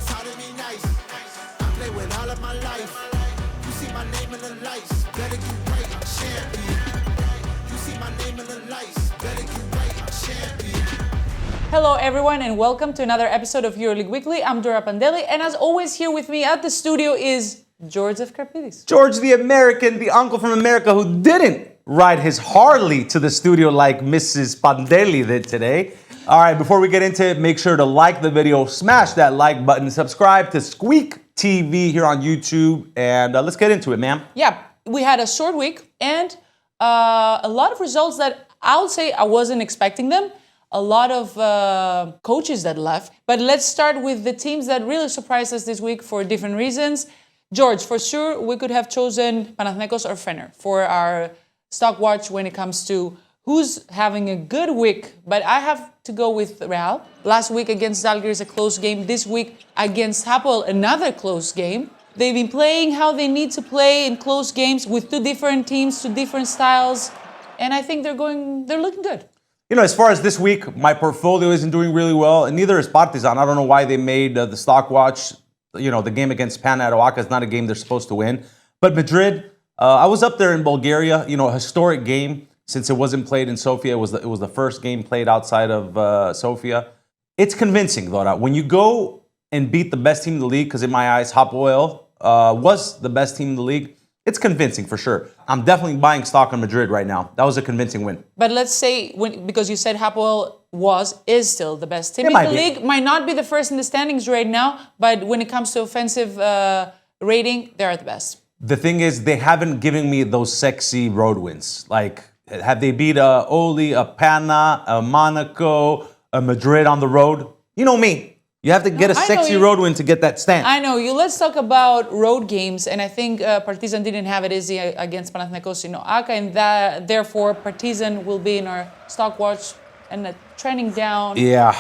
taught me nice. I play with all of my life. You see my name in the lights. Better get right, I'm champion. You see my name in the lights. Better get right, I'm champion. Hello everyone and welcome to another episode of EuroLeague Weekly. I'm Dora Panteli and as always here with me at the studio is George Karpidis. George the American, the uncle from America who didn't ride his Harley to the studio like Mrs. Panteli did today. All right, before we get into it, make sure to like the video, smash that like button, subscribe to SKWEEK TV here on YouTube, and let's get into it, ma'am. Yeah, we had a short week and a lot of results that I would say I wasn't expecting them. A lot of coaches that left. But let's start with the teams that really surprised us this week for different reasons. George, for sure, we could have chosen Panathinaikos or Fener for our stock watch when it comes to who's having a good week. But I have to go with Real. Last week against Zalgiris, a close game. This week against Hapoel, another close game. They've been playing how they need to play in close games with two different teams, two different styles. And I think they're looking good. You know, as far as this week, my portfolio isn't doing really well, and neither is Partizan. I don't know why they made the stock watch. You know, the game against PAN at Oaxaca is not a game they're supposed to win. But Madrid, I was up there in Bulgaria. You know, a historic game since it wasn't played in Sofia. It was the first game played outside of Sofia. It's convincing, though. When you go and beat the best team in the league, because in my eyes, Hapoel was the best team in the league. It's convincing for sure. I'm definitely buying stock on Madrid right now. That was a convincing win. But let's say, because you said Hapoel is still the best team in the league, might not be the first in the standings right now, but when it comes to offensive rating, they're the best. The thing is, they haven't given me those sexy road wins. Like, have they beat a Oli, a Pana, a Monaco, a Madrid on the road? You know me. You have to get a sexy road win to get that stamp. I know you. Let's talk about road games, and I think Partizan didn't have it easy against Panathinaikos in Oaxaca, and therefore Partizan will be in our stock watch and trending down. Yeah,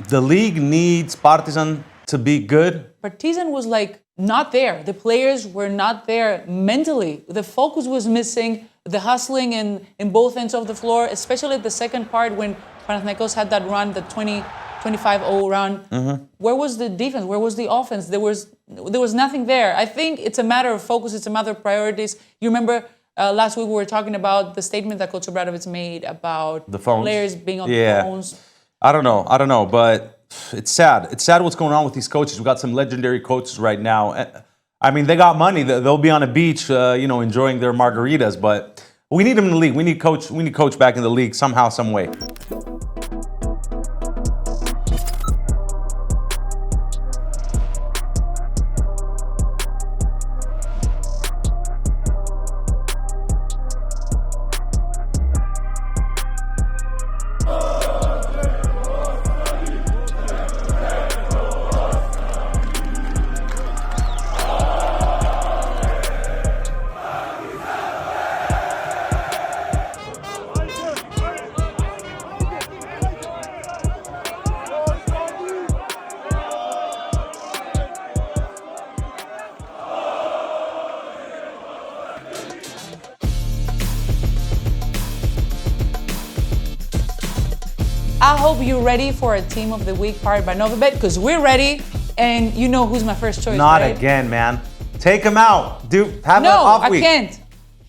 the league needs Partizan to be good. Partizan was like not there. The players were not there mentally. The focus was missing. The hustling in both ends of the floor, especially the second part when Panathinaikos had that run, the 25-0 run. Mm-hmm. Where was the defense? Where was the offense? There was nothing there. I think it's a matter of focus. It's a matter of priorities. You remember last week we were talking about the statement that Coach Obradović made about the phones. Players being on the phones. I don't know, but it's sad. It's sad what's going on with these coaches. We've got some legendary coaches right now. I mean, they got money. They'll be on a beach, enjoying their margaritas. But we need them in the league. We need coach back in the league somehow, some way. I hope you're ready for a Team of the Week powered by Novibet, because we're ready, and you know who's my first choice, Not right? again, man. Take him out. Dude, have an off week. No, I can't.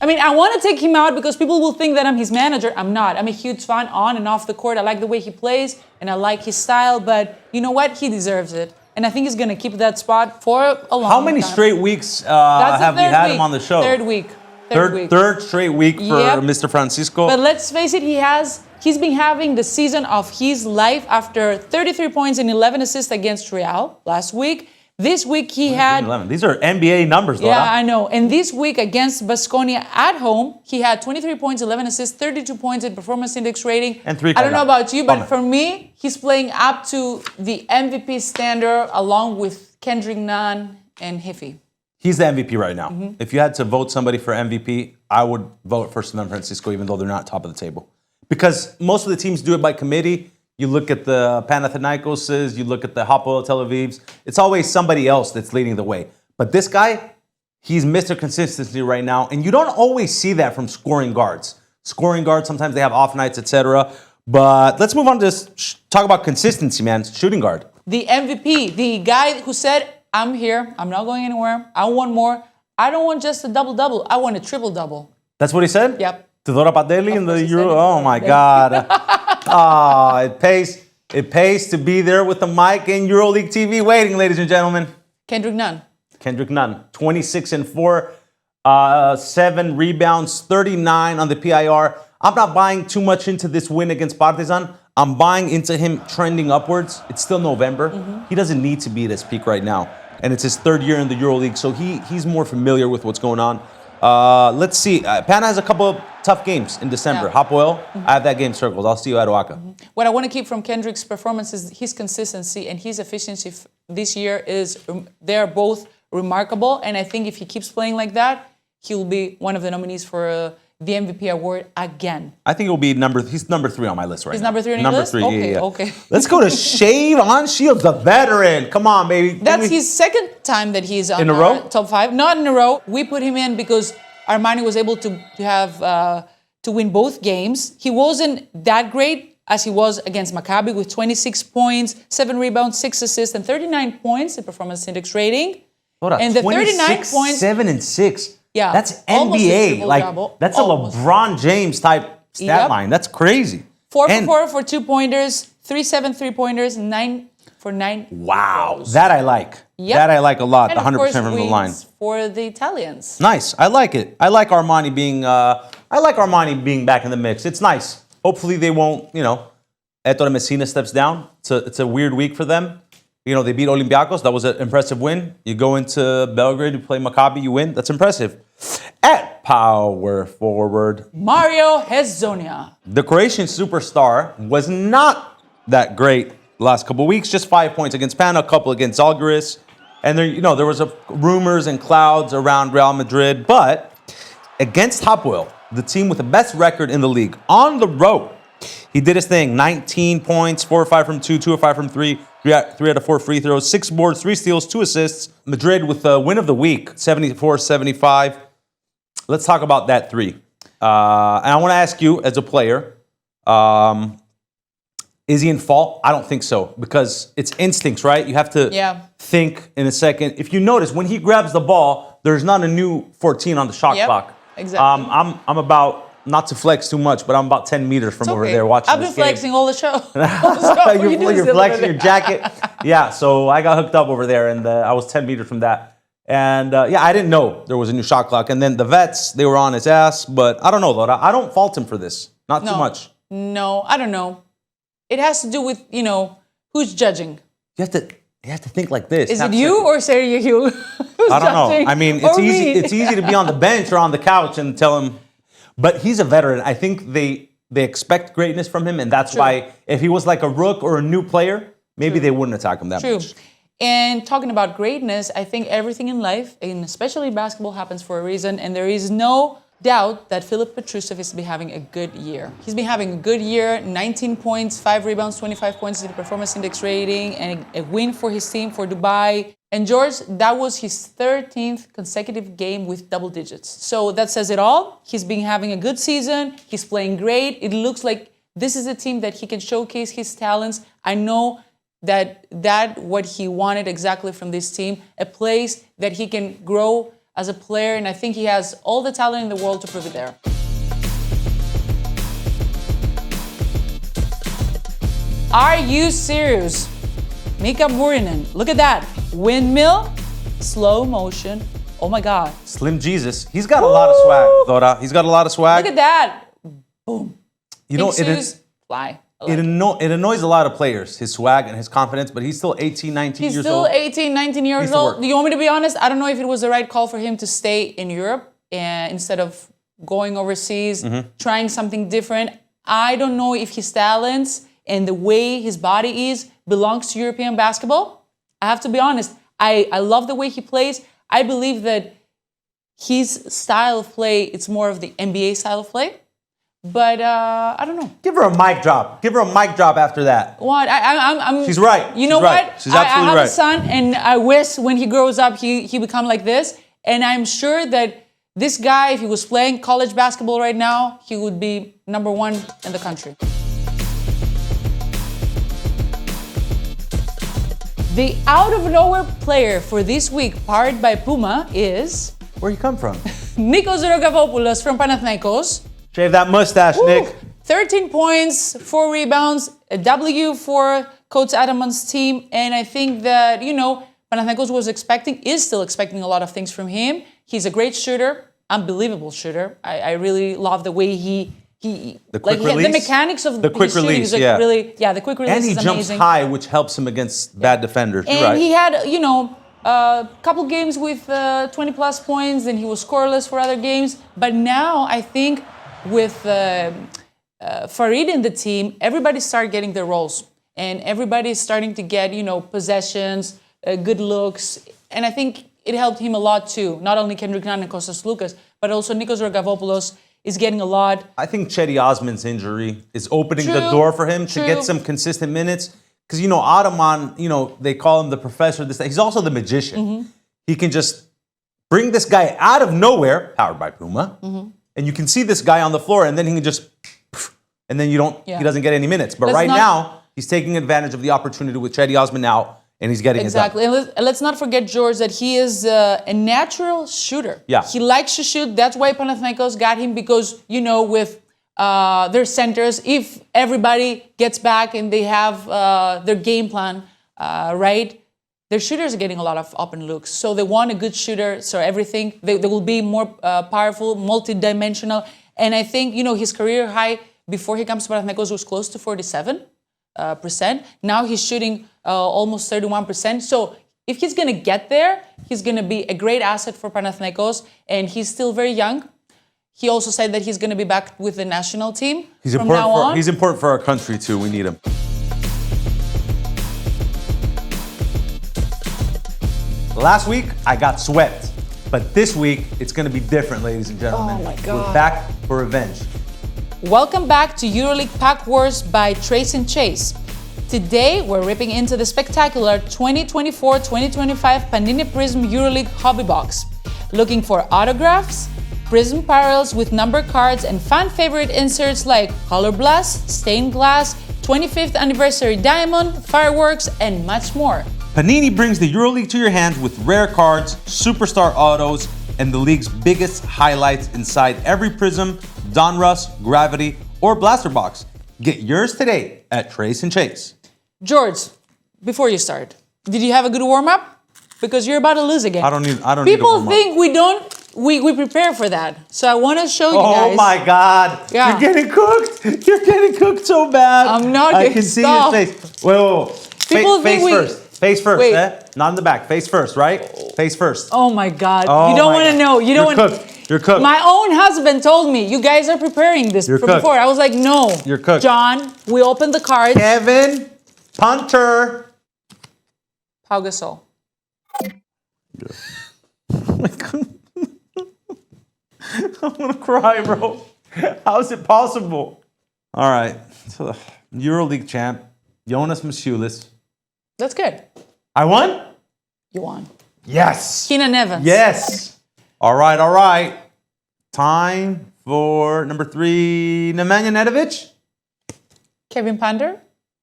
I mean, I want to take him out because people will think that I'm his manager. I'm not. I'm a huge fan on and off the court. I like the way he plays, and I like his style, but you know what? He deserves it. And I think he's going to keep that spot for a long time. How many straight weeks have we had him on the show? Third week. Third straight week for Mr. Francisco. But let's face it, he's been having the season of his life after 33 points and 11 assists against Real last week. This week he had... 11. These are NBA numbers, though. Yeah, I know. And this week against Baskonia at home, he had 23 points, 11 assists, 32 points in performance index rating. And 3 I don't know about you, but for me, he's playing up to the MVP standard along with Kendrick, Nunn, and Hiffy. He's the MVP right now. Mm-hmm. If you had to vote somebody for MVP, I would vote for San Francisco, even though they're not top of the table. Because most of the teams do it by committee. You look at the Panathinaikoses, you look at the Hapoel Tel Avivs. It's always somebody else that's leading the way. But this guy, he's Mr. Consistency right now. And you don't always see that from scoring guards. Scoring guards, sometimes they have off nights, etc. But let's move on to talk about consistency, man. Shooting guard. The MVP, the guy who said, I'm here, I'm not going anywhere, I want more. I don't want just a double-double, I want a triple-double. That's what he said? Yep. To Dora Panteli in course the he said Euro? it. Oh my God. It pays to be there with the mic in EuroLeague TV waiting, ladies and gentlemen. Kendrick Nunn. Kendrick Nunn, 26-4, 7 rebounds, 39 on the PIR. I'm not buying too much into this win against Partizan. I'm buying into him trending upwards. It's still November. He doesn't need to be at his peak right now. And it's his third year in the EuroLeague, so he's more familiar with what's going on. Let's see. Pana has a couple of tough games in December. Yeah. Hapoel, I have that game circled. I'll see you at Oaxaca. What I want to keep from Kendrick's performance is his consistency and his efficiency this year is, they're both remarkable. And I think if he keeps playing like that, he'll be one of the nominees for the MVP award again. I think he's number 3 on my list right now. He's number 3 on your list? Number 3, yeah. Okay. Let's go to Shavon Shields, the veteran. Come on, baby. That's his second time that he's on In a our row? top 5. Not in a row. We put him in because Armani was able to win both games. He wasn't that great as he was against Maccabi with 26 points, 7 rebounds, 6 assists, and 39 points in performance index rating. And the 39 points, 7 and 6. Yeah, That's almost a NBA. triple-double. That's Almost. a LeBron James type stat Yep. line. That's crazy. 4 And- for 4 for 2-pointers, 3-7 3-pointers, 9 for 9. Wow, goals. that I like. Yep. That I like a lot. And The of 100% course, from the line. wins for the Italians. Nice. I like it. I like Armani being back in the mix. It's nice. Hopefully they won't, Ettore Messina steps down. It's a weird week for them. They beat Olympiacos. That was an impressive win. You go into Belgrade, you play Maccabi, you win. That's impressive. At power forward, Mario Hezonja. the Croatian superstar was not that great the last couple of weeks. Just 5 points against Pana, a couple against Zalgiris. And there was rumors and clouds around Real Madrid. But against Hapoel, the team with the best record in the league, on the road, he did his thing. 19 points, 4 or 5 from 2, 2 or 5 from 3, 3 out of 4 free throws, 6 boards, 3 steals, 2 assists. Madrid with the win of the week, 74-75. Let's talk about that 3. And I want to ask you, as a player, is he in fault? I don't think so, because it's instincts, right? You have to think in a second. If you notice, when he grabs the ball, there's not a new 14 on the shot clock. Exactly. I'm about, not to flex too much, but I'm about 10 meters from over there watching I've been this game. flexing all the show. You're flexing your jacket. Yeah, so I got hooked up over there, and I was 10 meters from that. And I didn't know there was a new shot clock. And then the vets, they were on his ass. But I don't know, Laura. I don't fault him for this. Not too much. No, I don't know. It has to do with, who's judging. You have to think like this. Is it you or Sergio? I don't know. I mean, it's easy to be on the bench or on the couch and tell him. But he's a veteran. I think they expect greatness from him, and that's why if he was like a rook or a new player, maybe they wouldn't attack him that much. And talking about greatness, I think everything in life, and especially basketball, happens for a reason, and there is no doubt that Filip Petrusev has been having a good year. He's been having a good year, 19 points, 5 rebounds, 25 points in the performance index rating, and a win for his team, for Dubai. And George, that was his 13th consecutive game with double digits. So that says it all. He's been having a good season. He's playing great. It looks like this is a team that he can showcase his talents. I know that what he wanted exactly from this team, a place that he can grow as a player, and I think he has all the talent in the world to prove it there. Are you serious? Miikka Muurinen'S, look at that. Windmill, slow motion. Oh my God. Slim Jesus. He's got a lot of swag, Dora. He's got a lot of swag. Look at that. Boom. Big shoes, fly. It annoys a lot of players, his swag and his confidence, but he's still 18, 19 years old. He's still 18, 19 years old. Do you want me to be honest? I don't know if it was the right call for him to stay in Europe instead of going overseas, trying something different. I don't know if his talents and the way his body is belongs to European basketball. I have to be honest. I love the way he plays. I believe that his style of play, it's more of the NBA style of play. But I don't know. Give her a mic drop. Give her a mic drop after that. What? I'm. She's right. You know She's right. what? She's absolutely I have right. a son, and I wish when he grows up he become like this. And I'm sure that this guy, if he was playing college basketball right now, he would be #1 in the country. The out-of-nowhere player for this week, powered by PUMA, is Where you come from? Nikos Rogkavopoulos from Panathinaikos. Shave that mustache, Nick. 13 points, 4 rebounds, a W for Coach Adaman's team. And I think that, Panathinaikos is still expecting a lot of things from him. He's a great shooter, unbelievable shooter. I really love the way the mechanics of the quick his shooting release, is yeah. Really, the quick release And he is jumps amazing. high, which helps him against bad defenders. And You're right. he had, a couple games with 20 plus points, and he was scoreless for other games. But now I think with Farid in the team, everybody started getting their roles. And everybody's starting to get, possessions, good looks. And I think it helped him a lot too. Not only Kendrick, Nunn, and Kostas Lukas, but also Nikos Rogkavopoulos is getting a lot. I think Cedi Osman's injury is opening the door for him to get some consistent minutes. Because, Ataman, they call him the professor. He's also the magician. Mm-hmm. He can just bring this guy out of nowhere, powered by PUMA, and you can see this guy on the floor, and then he can just, and then he doesn't get any minutes. But now, he's taking advantage of the opportunity with Cedi Osman now, and he's getting it done. Exactly. And let's not forget, George, that he is a natural shooter. Yeah. He likes to shoot. That's why Panathinaikos got him because, with their centers, if everybody gets back and they have their game plan right, their shooters are getting a lot of open looks. So they want a good shooter. So everything, they will be more powerful, multi-dimensional. And I think, his career high before he comes to Panathinaikos was close to 47%. Now he's shooting almost 31%. So if he's going to get there, he's going to be a great asset for Panathinaikos. And he's still very young. He also said that he's going to be back with the national team from now on. He's important for our country, too. We need him. Last week, I got swept. But this week, it's going to be different, ladies and gentlemen. Oh, my God. We're back for revenge. Welcome back to EuroLeague Pack Wars by Trace and Chase. Today, we're ripping into the spectacular 2024-2025 Panini Prism EuroLeague Hobby Box. Looking for autographs, Prism parallels with number cards, and fan favorite inserts like Color Blast, Stained Glass, 25th Anniversary Diamond, Fireworks, and much more. Panini brings the EuroLeague to your hands with rare cards, superstar autos, and the league's biggest highlights inside every Prism, Donruss, Gravity, or Blaster Box. Get yours today at Trace and Chase. George, before you start, did you have a good warm-up? Because you're about to lose again. I don't need People a warm-up. think we prepare for that. So I want to show you guys. Oh my God. Yeah. You're getting cooked. You're getting cooked so bad. I'm not I getting can see your face. Whoa. People Face think first. Face first, Wait. Not in the back. Face first, right? Face first. Oh my God. Oh you don't my want to God. know. You don't You're want. cooked. You're cooked. My own husband told me, you guys are preparing this You're from cooked. before. I was like, no. You're cooked. John, we opened the cards. Kevin Punter. Pau Gasol. I'm gonna cry, bro. How is it possible? All right. So, EuroLeague champ, Jonas Masiulis. That's good. I won? You won. Yes. Keenan Evans. Yes. All right. Time for number 3, Nemanja Nedović. Kevin Pander.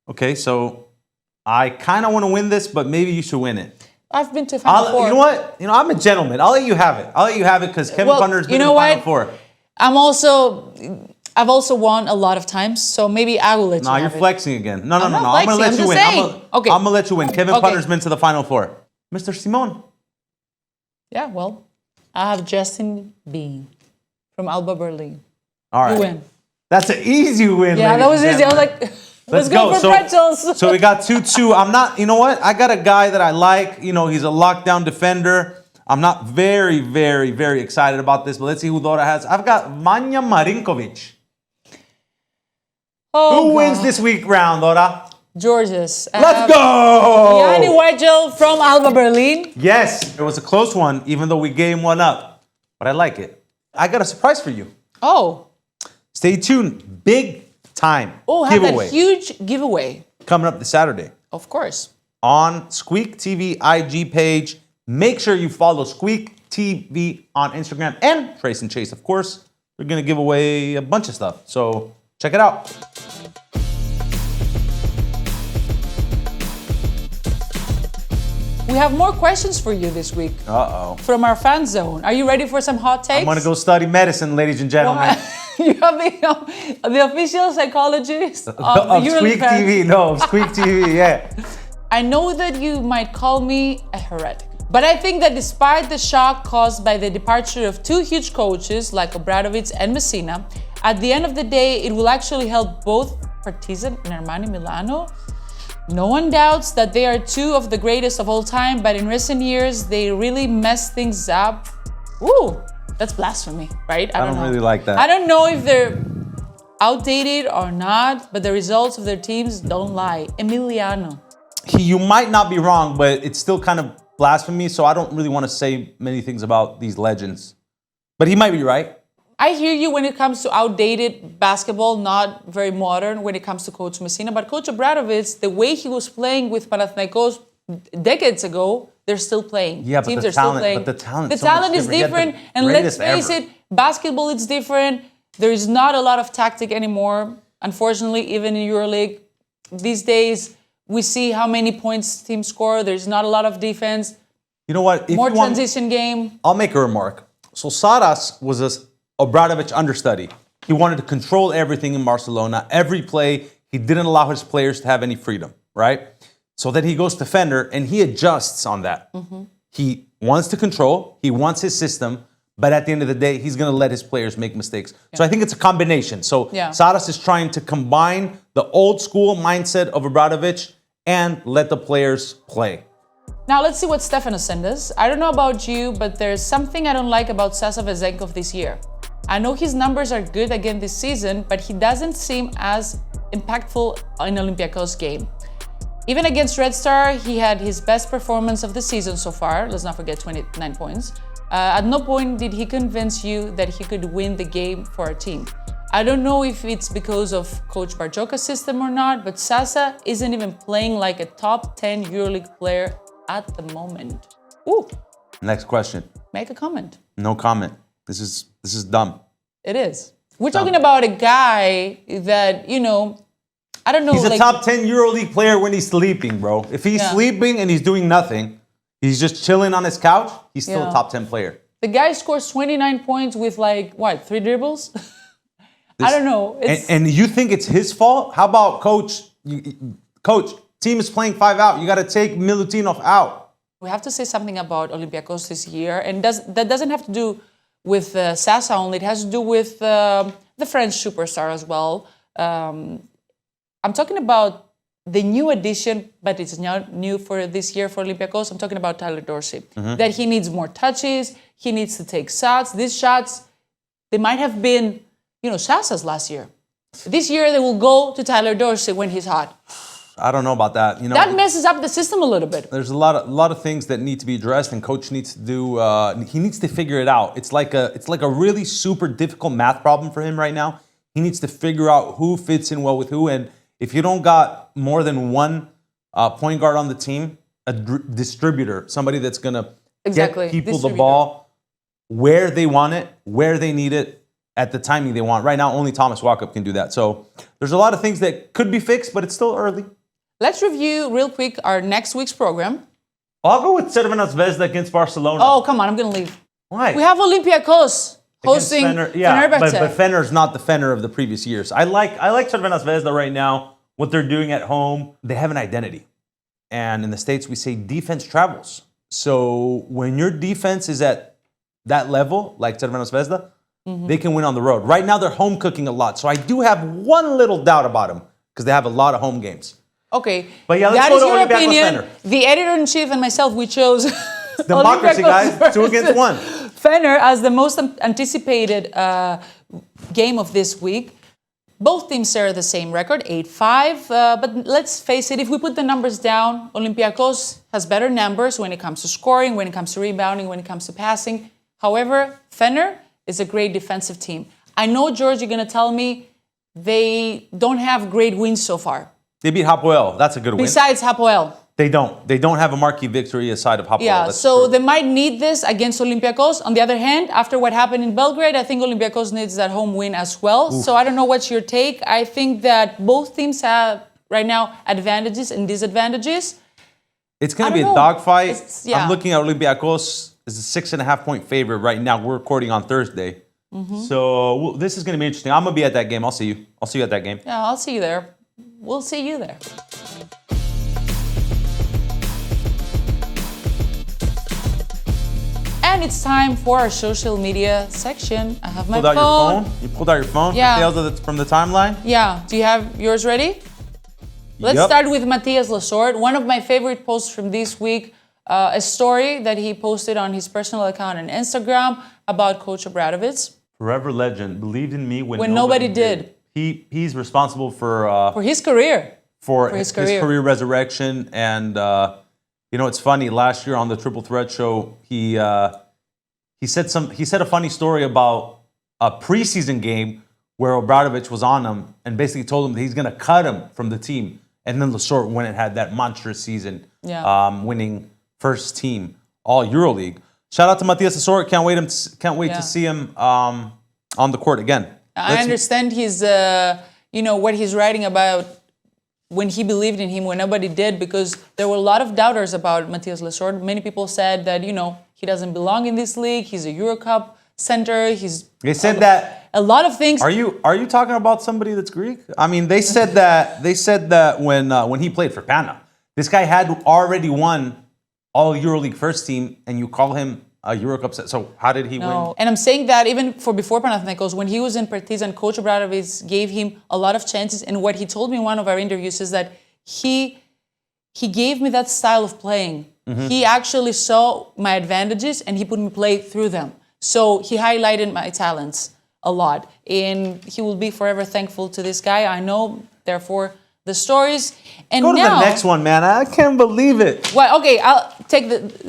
Okay, so I kind of want to win this, but maybe you should win it. I've been to Final Four. You know what? I'm a gentleman. I'll let you have it. Because Kevin Punter's been in the Final Four. I've also won a lot of times, so maybe I will let you have you're it. flexing again. No. I'm not I'm going to let flexing, you I'm win. just saying. Okay. I'm going to let you win. Kevin Punter's been to the Final Four. Mr. Simon. Yeah, well, I have Justin Bean from Alba Berlin. All right. You win. That's an easy win. Yeah, that was easy. I was like, let's go for pretzels. So we got 2-2. I'm not, you know what? I got a guy that I like. He's a lockdown defender. I'm not very, very, very excited about this, but let's see who Dora has. I've got Vanja Marinkovic. Who wins this week round, Dora? Georges. Let's go! Yanni Weigel from Alba Berlin. Yes, it was a close one, even though we gave one up. But I like it. I got a surprise for you. Oh. Stay tuned. Big time giveaway. Have a huge giveaway. Coming up this Saturday. Of course. On SKWEEK TV IG page. Make sure you follow SKWEEK TV on Instagram and Trace and Chase, of course. We're going to give away a bunch of stuff. So check it out. We have more questions for you this week Uh-oh. from our fan zone. Are you ready for some hot takes? I'm going to go study medicine, ladies and gentlemen. You have the official psychologist of Of EuroLeague Squeek TV. No, of Squeek TV, yeah. I know that you might call me a heretic, but I think that despite the shock caused by the departure of two huge coaches like Obradović and Messina, at the end of the day, it will actually help both Partizan and Armani Milano. No one doubts that they are two of the greatest of all time, but in recent years, they really messed things up. Ooh, that's blasphemy, right? I don't know. really like that. I don't know if they're outdated or not, but the results of their teams don't lie. Emiliano. You might not be wrong, but it's still kind of blasphemy, so I don't really want to say many things about these legends. But he might be right. I hear you when it comes to outdated basketball, not very modern when it comes to Coach Messina. But Coach Obradović, the way he was playing with Panathinaikos decades ago, they're still playing. Yeah, but teams the are talent, still playing. but the talent, the talent is different. And let's face it, basketball is different. There is not a lot of tactic anymore. Unfortunately, even in EuroLeague, these days we see how many points teams score. There's not a lot of defense. You know what? If More you want, transition game. I'll make a remark. So Saras was a Obradović understudy. He wanted to control everything in Barcelona. Every play, he didn't allow his players to have any freedom, right? So then he goes to Fener and he adjusts on that. Mm-hmm. He wants to control, he wants his system, but at the end of the day, he's going to let his players make mistakes. Yeah. So I think it's a combination. So Saras is trying to combine the old school mindset of Obradović and let the players play. Now let's see what Stefano sent us. I don't know about you, but there's something I don't like about Sasa Vezenkov this year. I know his numbers are good again this season, but he doesn't seem as impactful in Olympiacos game. Even against Red Star, he had his best performance of the season so far. Let's not forget 29 points. At no point did he convince you that he could win the game for our team. I don't know if it's because of Coach Barjoka's system or not, but Sasa isn't even playing like a top 10 EuroLeague player at the moment. Ooh. Next question. Make a comment. No comment. This is dumb. It is. We're talking about a guy that, I don't know. He's a top 10 EuroLeague player when he's sleeping, bro. If he's sleeping and he's doing nothing, he's just chilling on his couch, he's still a top 10 player. The guy scores 29 points with 3 dribbles? I don't know. And you think it's his fault? How about coach, team is playing 5 out. You got to take Milutinov out. We have to say something about Olympiacos this year. And that doesn't have to do with Sasa only. It has to do with the French superstar as well. I'm talking about the new addition, but it's not new for this year for Olympiacos. I'm talking about Tyler Dorsey. Mm-hmm. That he needs more touches. He needs to take shots. These shots, they might have been, Sasa's last year. This year, they will go to Tyler Dorsey when he's hot. I don't know about that. That messes up the system a little bit. There's a lot of things that need to be addressed, and coach needs to do. He needs to figure it out. It's like a really super difficult math problem for him right now. He needs to figure out who fits in well with who, and if you don't got more than one point guard on the team, a distributor, somebody that's gonna get people the ball where they want it, where they need it, at the timing they want. Right now, only Thomas Walkup can do that. So there's a lot of things that could be fixed, but it's still early. Let's review real quick our next week's program. I'll go with Crvena Zvezda against Barcelona. Oh, come on, I'm going to leave. Why? We have Olympiacos hosting Fenerbahçe. But Fener's not the Fener of the previous years. I like Crvena Zvezda right now, what they're doing at home. They have an identity. And in the States, we say defense travels. So when your defense is at that level, like Crvena Zvezda, they can win on the road. Right now, they're home cooking a lot. So I do have one little doubt about them because they have a lot of home games. Okay. But yeah, let's that go is to your Olympiacos opinion. Fener. The editor-in-chief and myself, we chose democracy, guys. 2 against 1. Fener as the most anticipated game of this week. Both teams share the same record, 8-5. But let's face it, if we put the numbers down, Olympiacos has better numbers when it comes to scoring, when it comes to rebounding, when it comes to passing. However, Fener is a great defensive team. I know, George, you're going to tell me they don't have great wins so far. They beat Hapoel. That's a good win. Besides Hapoel. They don't. They don't have a marquee victory aside of Hapoel. Yeah, That's so true. they might need this against Olympiacos. On the other hand, after what happened in Belgrade, I think Olympiacos needs that home win as well. Oof. So I don't know what's your take. I think that both teams have, right now, advantages and disadvantages. It's going I to be don't a know. dogfight. Yeah. I'm looking at Olympiacos as a 6.5-point favorite right now. We're recording on Thursday. So this is going to be interesting. I'm going to be at that game. I'll see you. I'll see you at that game. Yeah, I'll see you there. We'll see you there. And it's time for our social media section. I have my Pulled out phone. your phone? You pulled out your phone? Yeah. Details from the timeline? Yeah. Do you have yours ready? Let's Yep. start with Matthias Lasorte. One of my favorite posts from this week, a story that he posted on his personal account on Instagram about Coach Obradović. Forever legend. Believed in me when nobody did. He's responsible for his career. for his his career. career resurrection. And you know, it's funny. Last year on the Triple Threat show, he said a funny story about a preseason game where Obradović was on him and basically told him that he's going to cut him from the team. And then Lasorte went and had that monstrous season, winning first team all EuroLeague. Shout out to Matthias Lasorte. Can't wait to see him on the court again. I understand his, what he's writing about when he believed in him, when nobody did, because there were a lot of doubters about Matthias Lasorte. Many people said that, he doesn't belong in this league. He's a Eurocup center. They said that. A lot of things. Are you talking about somebody that's Greek? I mean, they said that when he played for Pana, this guy had already won all EuroLeague first team, and you call him a Eurocup set. So how did he win? And I'm saying that even before Panathinaikos, when he was in Partizan, Coach Obradović gave him a lot of chances. And what he told me in one of our interviews is that he gave me that style of playing. Mm-hmm. He actually saw my advantages and he put me play through them. So he highlighted my talents a lot. And he will be forever thankful to this guy. I know, therefore, the stories. And go to the next one, man. I can't believe it. Well, okay, I'll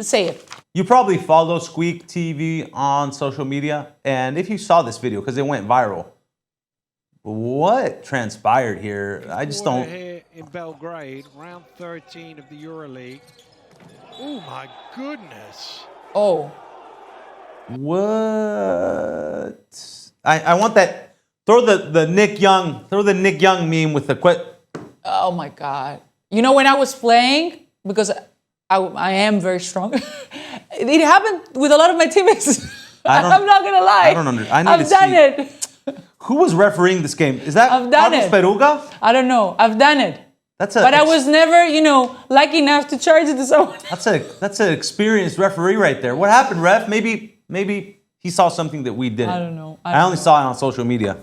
say it. You probably follow SKWEEK TV on social media, and if you saw this video, because it went viral, what transpired here? I just don't... Here in Belgrade, round 13 of the EuroLeague. Oh my goodness. Oh. What? I want that... Throw the Nick Young meme with the Oh my God. You know, when I was playing, because I am very strong, it happened with a lot of my teammates. I'm not going to lie. I don't understand. I've done it. Who was refereeing this game? Is that I've done Carlos it. Peruga? I don't know. I've done it. But I was never, lucky enough to charge it to someone. That's an experienced referee right there. What happened, ref? Maybe he saw something that we didn't. I don't know. I only saw it on social media.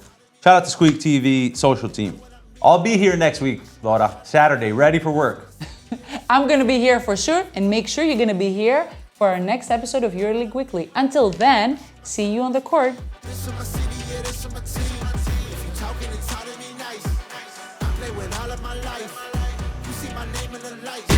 Shout out to SKWEEK TV social team. I'll be here next week, Dora. Saturday, ready for work. I'm going to be here for sure, and make sure you're going to be here for our next episode of EuroLeague Weekly. Until then, see you on the court. This is my city, yeah, this is my team. If you talking, it's how to be nice. I play with all of my life. You see my name in the lights.